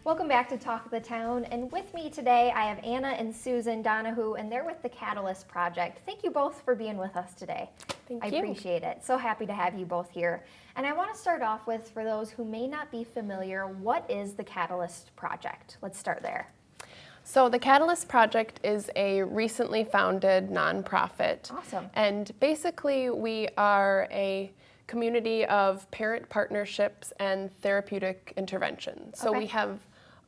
Welcome back to Talk of the Town, and with me today I have Anna and Susan Donahoe, and they're with the Catalyst Project. Thank you both for being with us today. Thank you. I appreciate it. So happy to have you both here. And I want to start off with, for those who may not be familiar, what is the Catalyst Project? Let's start there. So the Catalyst Project is a recently founded nonprofit. Awesome. And basically we are a community of parent partnerships and therapeutic interventions. So we have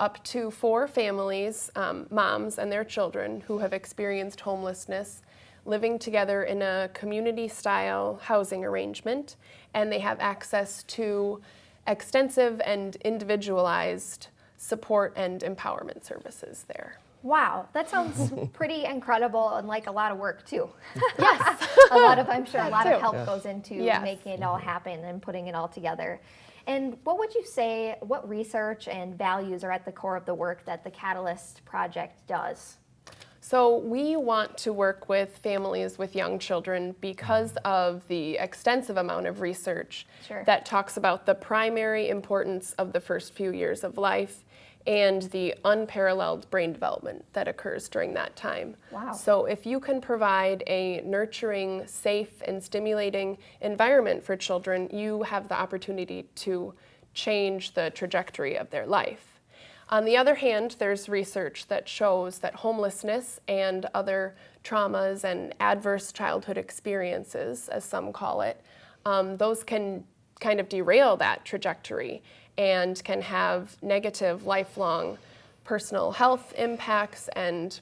up to 4 families, moms and their children, who have experienced homelessness, living together in a community-style housing arrangement, and they have access to extensive and individualized support and empowerment services there. Wow, that sounds pretty incredible and like a lot of work too. Yes. I'm sure a lot of help goes into making it all happen and putting it all together. And what would you say, what research and values are at the core of the work that the Catalyst Project does? So we want to work with families with young children because of the extensive amount of research that talks about the primary importance of the first few years of life and the unparalleled brain development that occurs during that time. Wow. So if you can provide a nurturing, safe, and stimulating environment for children, you have the opportunity to change the trajectory of their life. On the other hand, there's research that shows that homelessness and other traumas and adverse childhood experiences, as some call it, those can kind of derail that trajectory and can have negative lifelong personal health impacts and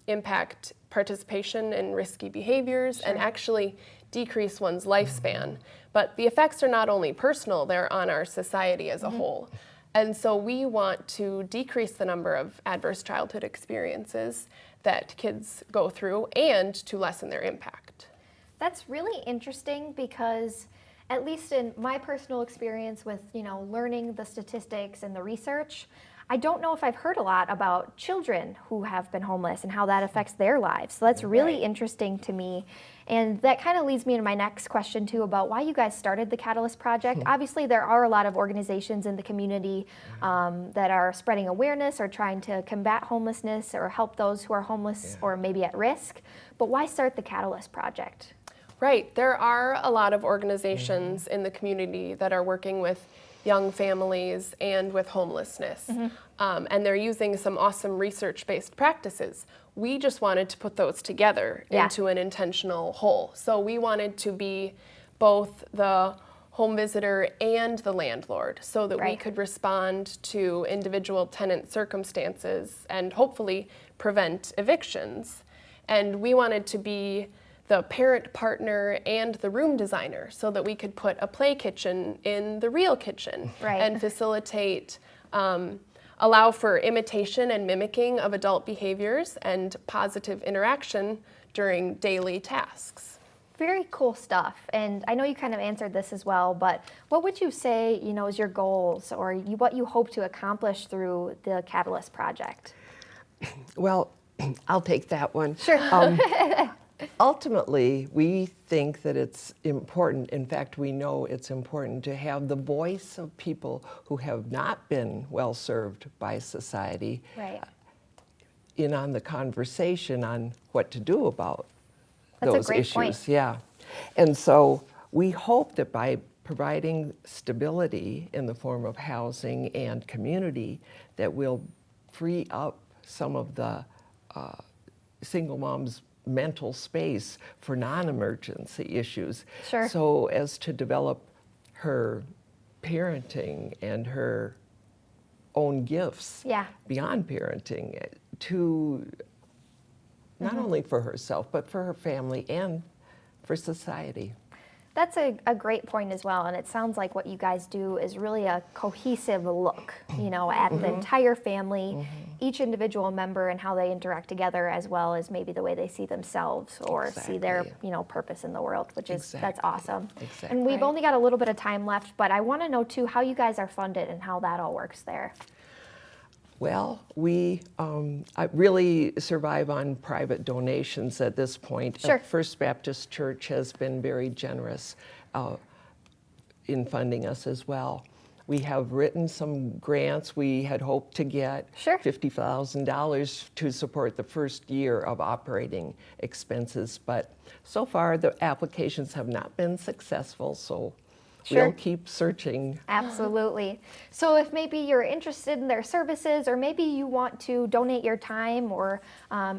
impact participation in risky behaviors and actually decrease one's lifespan. But the effects are not only personal, they're on our society as a whole. And so we want to decrease the number of adverse childhood experiences that kids go through and to lessen their impact. That's really interesting because, at least in my personal experience with, learning the statistics and the research, I don't know if I've heard a lot about children who have been homeless and how that affects their lives. So that's really interesting to me. And that kind of leads me to my next question too about why you guys started the Catalyst Project. Obviously there are a lot of organizations in the community that are spreading awareness or trying to combat homelessness or help those who are homeless or maybe at risk. But why start the Catalyst Project? Right, there are a lot of organizations in the community that are working with young families and with homelessness. And they're using some awesome research-based practices. We just wanted to put those together into an intentional whole. So we wanted to be both the home visitor and the landlord so that we could respond to individual tenant circumstances and hopefully prevent evictions. And we wanted to be the parent partner and the room designer so that we could put a play kitchen in the real kitchen and facilitate, allow for imitation and mimicking of adult behaviors and positive interaction during daily tasks. Very cool stuff. And I know you kind of answered this as well, but what would you say, is your goals or what you hope to accomplish through the Catalyst Project? Well, I'll take that one. Sure. Ultimately, we think that it's important, in fact, we know it's important to have the voice of people who have not been well served by society in on the conversation on what to do about those issues. Point. Yeah. And so we hope that by providing stability in the form of housing and community, that we'll free up some of the single moms' mental space for non-emergency issues. So as to develop her parenting and her own gifts beyond parenting to not only for herself, but for her family and for society. That's a great point as well, and it sounds like what you guys do is really a cohesive look, at the entire family, each individual member and how they interact together, as well as maybe the way they see themselves or see their, purpose in the world, which is, that's awesome. And we've only got a little bit of time left, but I want to know too how you guys are funded and how that all works there. Well, we really survive on private donations at this point. First Baptist Church has been very generous in funding us as well. We have written some grants. We had hoped to get Sure. $50,000 to support the first year of operating expenses, but so far the applications have not been successful, so Sure. we'll keep searching. Absolutely. So if maybe you're interested in their services, or maybe you want to donate your time, or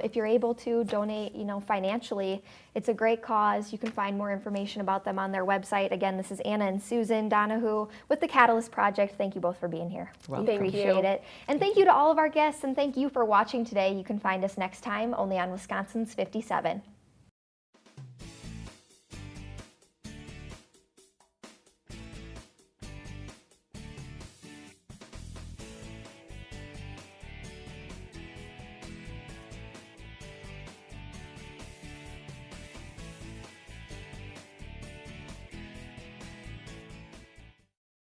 if you're able to donate, financially, it's a great cause. You can find more information about them on their website. Again, this is Anna and Susan Donahoe with the Catalyst Project. Thank you both for being here. Welcome. We Thank you. appreciate it. And thank you to all of our guests, and thank you for watching today. You can find us next time only on Wisconsin's 57.